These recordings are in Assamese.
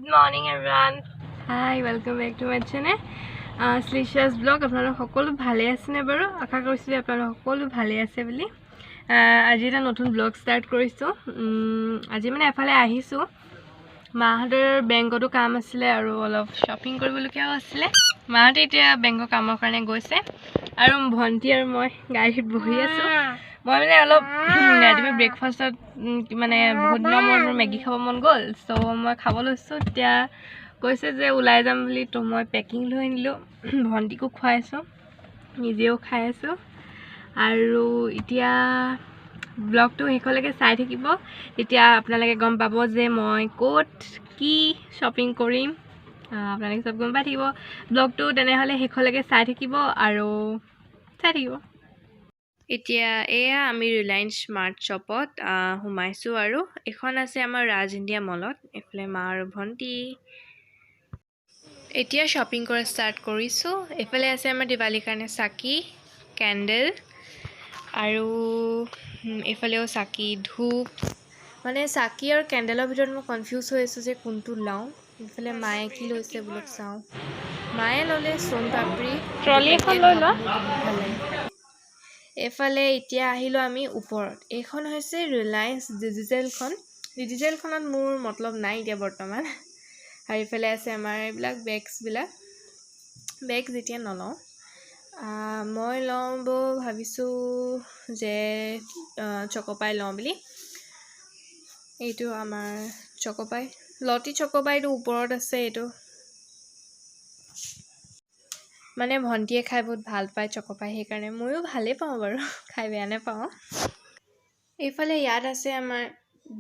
Good morning everyone. Hi, welcome back to my channel. Slicious vlog. আপোনালোক সকলো ভালে আছে নে বাৰু? আশা কৰিছো আপোনালোক সকলো ভালে আছে বুলি। আজি এটা নতুন vlog start কৰিছো। আজি মানে এফালে আহিছো। মাহঁতৰ বেংকতো কাম আছিল আৰু অলপ shopping কৰিবলগীয়া আছিল। মাহঁতে এতিয়া বেংকৰ কামৰ কাৰণে গৈছে আৰু ভন্টি আৰু মই গাড়ীত বহি আছো। মই মানে অলপ ৰাতিপুৱা ব্ৰেকফাষ্টত মানে বহুত দিনৰ মেগী খাব মন গ'ল সো মই খাব লৈছো তেতিয়া কৈছে যে ওলাই যাম বুলি তো মই পেকিং লৈ আনিলো ভন্টিকো খুৱাইছো নিজেও খাই আছো আৰু এতিয়া ব্লগটো হেকলৈকে চাই থাকিব তেতিয়া আপোনালোকে গম পাব যে মই কোট কি শ্বপিং কৰিম আপোনালোকে সব গম পাই থাকিব ব্লগটো তেনেহলে হেকলৈকে চাই থাকিব আৰু চাই থাকিব এতিয়া এয়া আমি ৰিলায়েন্স স্মাৰ্ট শ্বপত হুমাইছো আৰু এখন আছে আমাৰ ৰাজ ইণ্ডিয়া মলত এফালে মা আৰু ভন্টি এতিয়া শ্বপিং কৰা ষ্টাৰ্ট কৰিছো এফালে আছে আমাৰ দিৱালীৰ কাৰণে চাকি কেন্ডেল আৰু এফালেও চাকি ধূপ মানে চাকি আৰু কেন্ডেলৰ ভিতৰত মই কনফিউজ হৈ আছো যে কোনটো লওঁ এফালে মায়ে কি লৈছে বুলক চাওঁ মায়ে ললে সোন পাপৰি ট্ৰলি এখন লৈ ল ভাল লাগে এফালে এতিয়া আহিলো আমি ওপৰত এখন হৈছে ৰিলায়েন্স ডিজিটেলখনত মোৰ মতলব নাই এতিয়া বৰ্তমান আৰু এফালে আছে আমাৰ এইবিলাক বেগ যেতিয়া নলওঁ মই লওঁ ভাবিছো যে চকোপাই লওঁ বুলি এইটো আমাৰ চকোপাই লটি চকোপাইটো ওপৰত আছে এইটো মানে ভন্টিয়ে খাই বহুত ভাল পায় চকোপাই সেইকাৰণে ময়ো ভালে পাওঁ বাৰু খাই বেয়া নাপাওঁ এইফালে ইয়াত আছে আমাৰ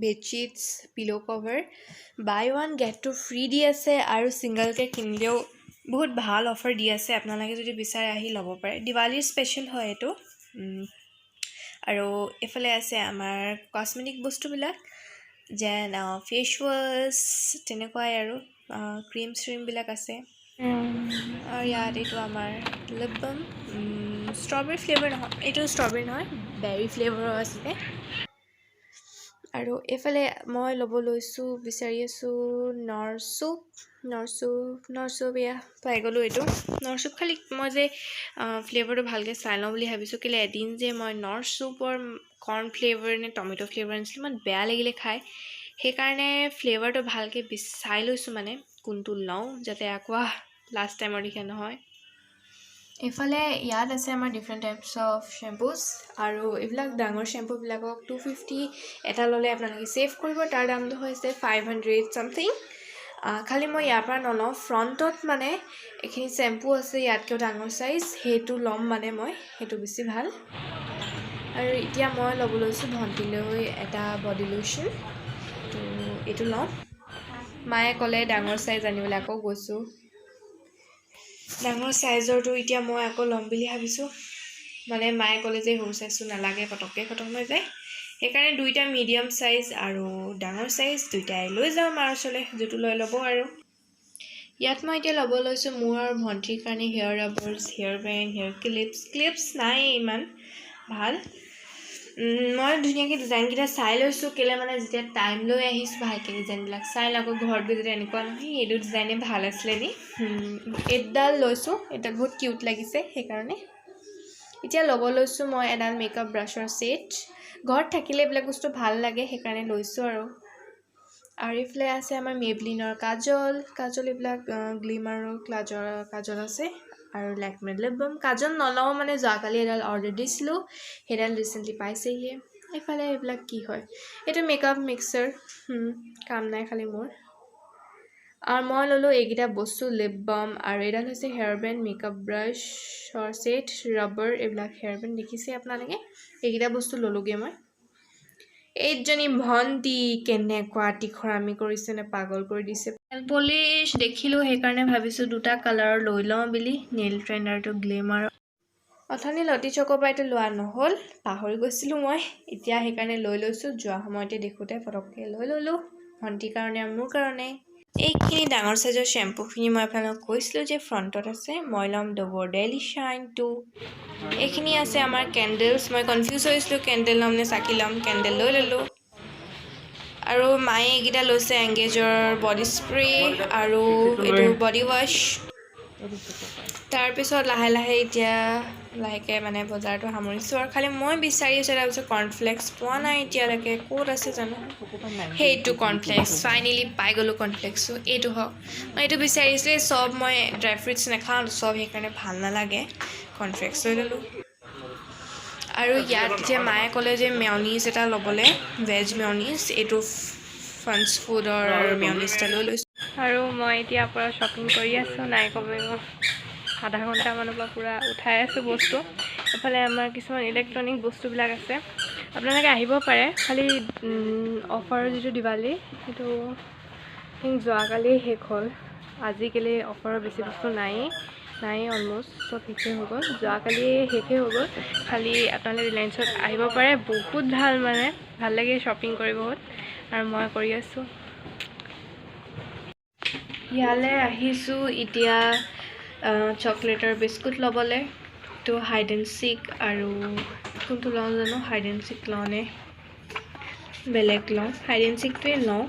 বেডশিটস পিলো cover buy one get two free দি আছে আৰু সিঙ্গলকে কিনিলেও বহুত ভাল অফাৰ দি আছে আপোনালোকে যদি বিচাৰে আহি ল'ব পাৰে দিৱালীৰ স্পেশাল হয় এইটো আৰু এফালে আছে আমাৰ কসমেটিক বস্তুবিলাক যেন ফেচ ৱাছ তেনেকুৱাই আৰু ক্ৰীম বিলাক আছে আৰু ইয়াত এইটো আমাৰ লিপ বাম ষ্ট্ৰবেৰী ফ্লেভাৰ নহয় এইটো ষ্ট্ৰবেৰী নহয় বেৰী ফ্লেভাৰৰ আছে আৰু এফালে মই ল'ব লৈছো বিচাৰি আছো নৰচুপ এয়া পাই গলো এইটো নৰচুপ খালি মই যে ফ্লেভাৰটো ভালকৈ চাই লওঁ বুলি ভাবিছো কেলে এদিন যে মই নৰচুপৰ কৰ্ণ ফ্লেভাৰ নে টমেটো ফ্লেভাৰ আনিছিলো ইমান বেয়া লাগিলে খাই সেইকাৰণে ফ্লেভাৰটো ভালকৈ চাই লৈছো মানে কোনটো লওঁ যাতে আকৌ লাষ্ট টাইমৰ লিখা নহয় এফালে ইয়াত আছে আমাৰ ডিফাৰেণ্ট টাইপছ অফ শ্যাম্পুজ আৰু এইবিলাক ডাঙৰ শ্যাম্পুবিলাকক 250 এটা ল'লে আপোনালোকে সেভ কৰিব তাৰ দামটো হৈছে 500 সামথিং খালি মই ইয়াৰ পৰা নলওঁ ফ্ৰণ্টত মানে এইখিনি শ্যাম্পু আছে ইয়াতকৈ ডাঙৰ সাইজ সেইটো ল'ম মানে মই সেইটো বেছি ভাল আৰু এতিয়া মই ল'ব লৈছো ভন্টিলৈ এটা বডি লোশন তো এইটো ল'ম মায়ে ক'লে ডাঙৰ সাইজ আনিবলৈ আকৌ গৈছো ডাঙৰ সাইজৰটো এতিয়া মই আকৌ ল'ম বুলি ভাবিছো মানে মায়ে ক'লে যে সৰু সাইজটো নালাগে পটককৈ খতম হৈ যায় সেইকাৰণে দুইটা মিডিয়াম সাইজ আৰু ডাঙৰ সাইজ দুইটাই লৈ যাম আৰু চলে যেটো লৈ ল'ব আৰু ইয়াত মই এতিয়া ল'ব লৈছো মোৰ আৰু ভন্টিৰ কাৰণে hair rubbers hair band hair clips নাই ইমান ভাল মই ধুনীয়াকৈ ডিজাইনকেইটা চাই লৈছো কেলে মানে যেতিয়া টাইম লৈ আহিছো ভালকৈ ডিজাইনবিলাক চাই আকৌ ঘৰত গৈ যদি এনেকুৱা নহয় এইটো ডিজাইনে ভাল আছিলে নি এইডাল লৈছো এটা বহুত কিউট লাগিছে সেইকাৰণে এতিয়া ল'ব লৈছো মই এডাল মেকআপ ব্ৰাছৰ সেট ঘৰত থাকিলে এইবিলাক বস্তু ভাল লাগে সেইকাৰণে লৈছো আৰু এইফালে আছে আমাৰ মেবলিনৰ কাজল এইবিলাক গ্লিমাৰৰ কাজল আছে আৰু লেকমে লিপ বাম কাজল নলওঁ মানে যোৱাকালি এডাল অৰ্ডাৰ দিছিলো সেইডাল ৰিচেণ্টলি পাইছেহিয়ে এইফালে এইবিলাক কি হয় এইটো মেকআপ মিক্সাৰ কাম নাই খালি মোৰ আৰু মই ল'লো এইকেইটা বস্তু লিপ বাম আৰু এডাল হৈছে হেয়াৰ বেণ্ড মেকআপ ব্ৰাছৰ সেট ৰাবাৰ এইবিলাক হেয়াৰ বেণ্ড দেখিছে আপোনালোকে এইকেইটা বস্তু ল'লোগে মই এইজনী ভন্টি কেনেকুৱা টিখৰামি কৰিছে নে পাগল কৰি দিছে নেল পলিশ দেখিলো সেইকাৰণে ভাবিছো দুটা কালাৰ লৈ লওঁ বুলি নেল ট্ৰেইনাৰটো গ্লিমাৰ অথনি লটি চকোপাইটো লোৱা নহ'ল পাহৰি গৈছিলো মই এতিয়া সেইকাৰণে লৈ লৈছো যোৱা সময়তে দেখোতে পটককৈ লৈ ল'লো ভন্টিৰ কাৰণে আৰু মোৰ কাৰণে এইখিনি ডাঙৰ সাইজৰ শ্যাম্পুখিনি মই আপোনালোকক কৈছিলো যে ফ্ৰণ্টত আছে মই ল'ম ডভৰ ডেইলি শাইন 2 এইখিনি আছে আমাৰ কেন্ডেলছ মই কনফিউজ হৈছিলো কেন্ডেল ল'ম নে চাকি ল'ম কেন্ডেল লৈ ল'লো আৰু মায়ে এইকেইটা লৈছে এংগেজৰ বডি স্প্ৰে আৰু এইটো বডি ৱাছ তাৰপিছত লাহে লাহে এতিয়া লাহেকৈ মানে বজাৰটো সামৰিছোঁ আৰু খালি মই বিচাৰি আছোঁ তাৰপিছত কৰ্ণফ্লেক্স পোৱা নাই এতিয়ালৈকে ক'ত আছে জানো সেইটো কৰ্ণফ্লেক্স ফাইনেলি পাই গ'লোঁ কৰ্ণফ্লেক্সটো এইটো হওক মই এইটো বিচাৰিছিলোঁ চব মই ড্ৰাই ফ্ৰুটছ নাখাওঁ চব সেইকাৰণে ভাল নালাগে কৰ্ণফ্লেক্স লৈ ল'লোঁ আৰু ইয়াত এতিয়া মায়ে ক'লে যে মেয়নিজ এটা ল'বলৈ ভেজ মেয়নিজ এইটো ফাঞ্চ ফুডৰ মেয়নিজ এটা লৈ লৈছোঁ আৰু মই এতিয়া পৰা শ্বপিং কৰি আছোঁ নাই কমেও আধা ঘণ্টামানৰ পৰা পূৰা উঠাই আছোঁ বস্তু এফালে আমাৰ কিছুমান ইলেক্ট্ৰনিক বস্তুবিলাক আছে আপোনালোকে আহিব পাৰে খালি অফাৰৰ যিটো দিৱালী সেইটো যোৱাকালি শেষ হ'ল আজিকালি অফাৰৰ বেছি বস্তু নায়েই অলমষ্ট চব শেষেই হৈ গ'ল যোৱাকালি শেষেই হৈ গ'ল খালি আপোনালোকে ৰিলায়েন্সত আহিব পাৰে বহুত ভাল মানে ভাল লাগে শ্বপিং কৰি বহুত আৰু মই কৰি আছোঁ ইয়ালৈ আহিছোঁ এতিয়া চকলেটৰ বিস্কুট ল'বলৈ তো হাইড এণ্ড চিক আৰু কোনটো লওঁ জানো হাইড এণ্ড চিক লওঁ নে বেলেগ লওঁ হাইড এণ্ড চিকটোৱে লওঁ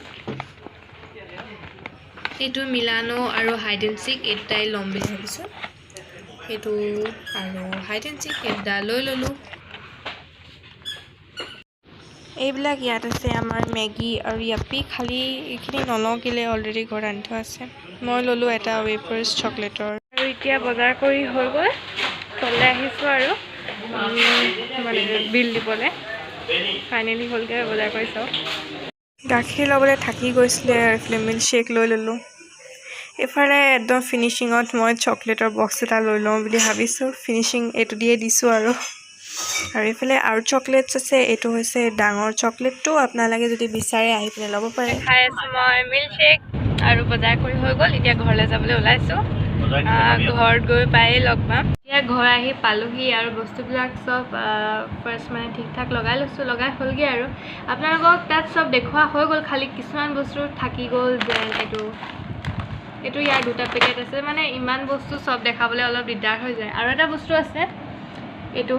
এইটো মিলানো আৰু হাইড এণ্ড চিক এই দুটাই ল'ম বুলি ভাবিছোঁ সেইটো আৰু হাইড এণ্ড চিক এই দুটা লৈ ল'লোঁ এইবিলাক ইয়াত আছে আমাৰ মেগী আৰু ইয়াপি খালি এইখিনি নলওঁ কেলৈ অলৰেডি ঘৰত আনি থোৱা আছে মই ল'লোঁ এটা ৱেফাৰ্ছ চকলেটৰ আৰু এতিয়া বজাৰ কৰি হৈ গ'ল তললৈ আহিছোঁ আৰু মানে বিল দিবলৈ ফাইনেলি হ'লগৈ বজাৰ কৰি চাওঁ গাখীৰ ল'বলৈ থাকি গৈছিলে এইফালে মিল্ক শ্বেক লৈ ল'লোঁ এইফালে একদম ফিনিচিঙত মই চকলেটৰ বক্স এটা লৈ লওঁ বুলি ভাবিছোঁ ফিনিচিং এইটো দিয়ে দিছোঁ আৰু এইফালে আৰু চকলেটছ আছে এইটো হৈছে ডাঙৰ চকলেটটো আপোনালোকে যদি বিচাৰে আহি পিনে ল'ব পাৰে খাই আছোঁ মই মিল্ক শ্বেক আৰু বজাৰ কৰি হৈ গ'ল এতিয়া ঘৰলৈ যাবলৈ ওলাইছোঁ ঘৰত গৈ পায়েই লগ পাম এতিয়া ঘৰ আহি পালোহি আৰু বস্তুবিলাক চব ফাৰ্ষ্ট মানে ঠিক ঠাক লগাই লৈছোঁ লগাই হ'লগৈ আৰু আপোনালোকক তাত চব দেখুওৱা হৈ গ'ল খালি কিছুমান বস্তু থাকি গ'ল যেন এইটো ইয়াৰ দুটা পেকেট আছে মানে ইমান বস্তু চব দেখাবলৈ অলপ দিগদাৰ হৈ যায় আৰু এটা বস্তু আছে এইটো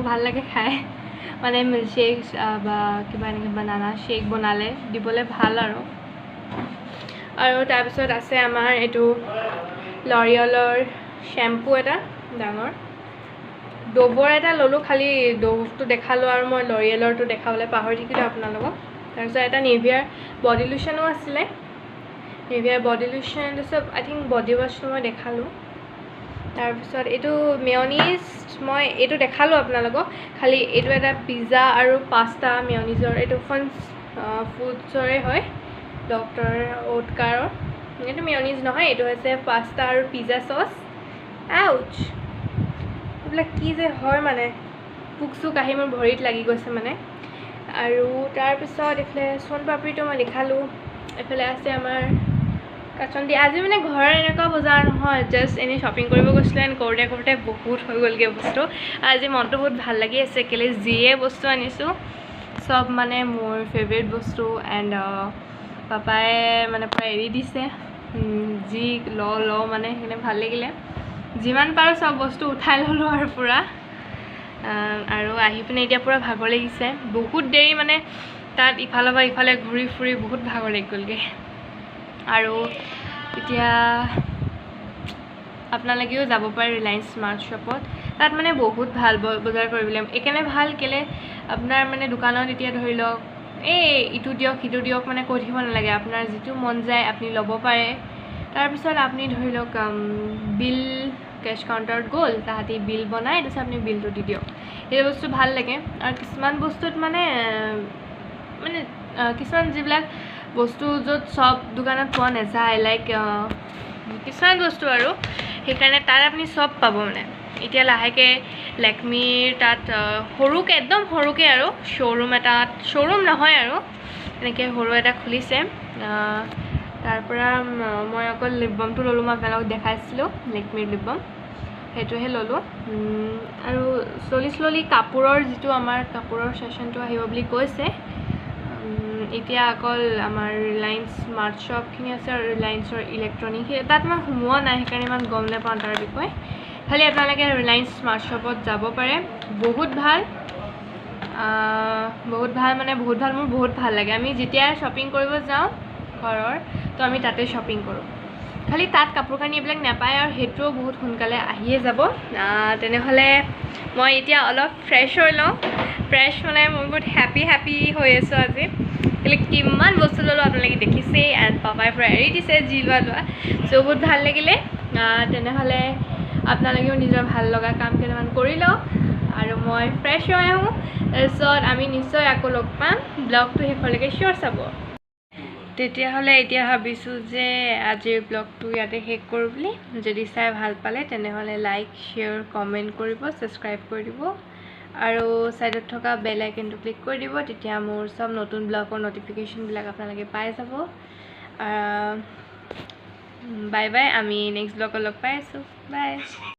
ভাল লাগে খাই মানে মিল্ক শ্বেক বা কিবা এনেকৈ বানানা শ্বেক বনালে দিবলৈ ভাল আৰু তাৰপিছত আছে আমাৰ এইটো লৰিয়েলৰ শ্বেম্পু এটা ডাঙৰ ড'ভৰ এটা ল'লোঁ খালি ড'ভটো দেখালোঁ আৰু মই লৰিয়েলৰটো দেখাবলৈ পাহৰি থাকিলোঁ আপোনালোকক তাৰপিছত এটা নিভিয়াৰ বডি লোশ্যনো আছিলে নিভিয়াৰ বডি লোশ্যন তাৰপিছত আই থিংক বডি ৱাছটো মই দেখালোঁ তাৰপিছত এইটো মেয়নিজ মই এইটো দেখালোঁ আপোনালোকক খালি এইটো এটা পিজ্জা আৰু পাস্তা মেয়নিজৰ এইটো ফুডছৰে হয় ডক্টৰ ওটকাৰৰ এইটো মেয়নিজ নহয় এইটো হৈছে পাস্তা আৰু পিজ্জা চচ আউচ এইবিলাক কি যে হয় মানে পোক চোক আহি মোৰ ভৰিত লাগি গৈছে মানে আৰু তাৰপিছত এইফালে সোণ পাপৰিটো মই দেখালোঁ এইফালে আছে আমাৰ কাচন্দি আজি মানে ঘৰৰ এনেকুৱা বজাৰ নহয় জাষ্ট এনেই শ্বপিং কৰিব গৈছিলোঁ এণ্ড কৰোঁতে বহুত হৈ গ'লগৈ বস্তু আজি মনটো বহুত ভাল লাগি আছে কেলৈ যিয়ে বস্তু আনিছোঁ চব মানে মোৰ ফেভৰেট বস্তু এণ্ড পাপাই মানে প্ৰায় এৰি দিছে যি ল মানে সেইকাৰণে ভাল লাগিলে যিমান পাৰোঁ চব বস্তু উঠাই ল'লোঁ আৰু পূৰা আৰু আহি পিনে এতিয়া পূৰা ভাগৰ লাগিছে বহুত দেৰি মানে তাত ইফালৰ পৰা ইফালে ঘূৰি ফুৰি বহুত ভাগৰ লাগি গ'লগৈ আৰু এতিয়া আপোনালোকেও যাব পাৰে ৰিলায়েন্স স্মাৰ্ট শ্বপত তাত মানে বহুত ভাল বজাৰ কৰিবলৈ এইকাৰণে ভাল কেলৈ আপোনাৰ মানে দোকানত এতিয়া ধৰি লওক ইটো দিয়ক সিটো দিয়ক মানে কৈ থাকিব নালাগে আপোনাৰ যিটো মন যায় আপুনি ল'ব পাৰে তাৰপিছত আপুনি ধৰি লওক বিল কেছ কাউণ্টাৰত গ'ল তাহাঁতি বিল বনাই তাৰপিছত আপুনি বিলটো দি দিয়ক সেই বস্তু ভাল লাগে আৰু কিছুমান বস্তুত মানে কিছুমান যিবিলাক বস্তু য'ত চব দোকানত পোৱা নাযায় লাইক কিছুমান বস্তু আৰু সেইকাৰণে তাত আপুনি চব পাব মানে এতিয়া লাহেকৈ লেকমিৰ তাত সৰুকৈ একদম সৰুকৈ আৰু শ্ব'ৰুম নহয় আৰু এনেকৈ সৰু এটা খুলিছে তাৰপৰা মই অকল লিপ বামটো ল'লোঁ মই আপোনালোকক দেখাইছিলোঁ লেকমিৰ লিপ বাম সেইটোহে ল'লোঁ আৰু শ্ল'লি কাপোৰৰ যিটো আমাৰ কাপোৰৰ ছেশ্যনটো আহিব বুলি কৈছে এতিয়া অকল আমাৰ ৰিলায়েন্স স্মাৰ্ট শ্বপখিনি আছে আৰু ৰিলায়েন্সৰ ইলেক্ট্ৰনিক তাত মই সোমোৱা নাই সেইকাৰণে ইমান গম নাপাওঁ তাৰ বিষয়ে খালি আপোনালোকে ৰিলায়েন্স স্মাৰ্ট শ্বপত যাব পাৰে বহুত ভাল বহুত ভাল মানে বহুত ভাল মোৰ বহুত ভাল লাগে আমি যেতিয়া শ্বপিং কৰিব যাওঁ ঘৰৰ তো আমি তাতে শ্বপিং কৰোঁ খালি তাত কাপোৰ কানি এইবিলাক নাপায় আৰু সেইটোও বহুত সোনকালে আহিয়ে যাব তেনেহ'লে মই এতিয়া অলপ ফ্ৰেছ হৈ লওঁ ফ্ৰেছ মানে মই বহুত হেপী হৈ আছোঁ আজি কেলৈ কিমান বস্তু ল'লোঁ আপোনালোকে দেখিছেই এণ্ড পাপাই পৰা এৰি দিছে যি লোৱা চ' বহুত ভাল লাগিলে তেনেহ'লে আপোনালোকেও নিজৰ ভাল লগা কাম কেইটামান কৰি লওক আৰু মই ফ্ৰেছ হৈ আহোঁ তাৰপিছত আমি নিশ্চয় আকৌ লগ পাম ব্লগটো শেষলৈকে চিয়'ৰ চাব তেতিয়াহ'লে এতিয়া ভাবিছোঁ যে আজিৰ ব্লগটো ইয়াতে শেষ কৰোঁ বুলি যদি চাই ভাল পালে তেনেহ'লে লাইক শ্বেয়াৰ কমেণ্ট কৰিব ছাবস্ক্ৰাইব কৰি দিব আৰু ছাইডত থকা বেল আইকনটো ক্লিক কৰি দিব তেতিয়া মোৰ চব নতুন ব্লগৰ নটিফিকেশ্যনবিলাক আপোনালোকে পাই যাব বাই বাই আমি নেক্সট ব্লগত লগ পাই আছোঁ বাই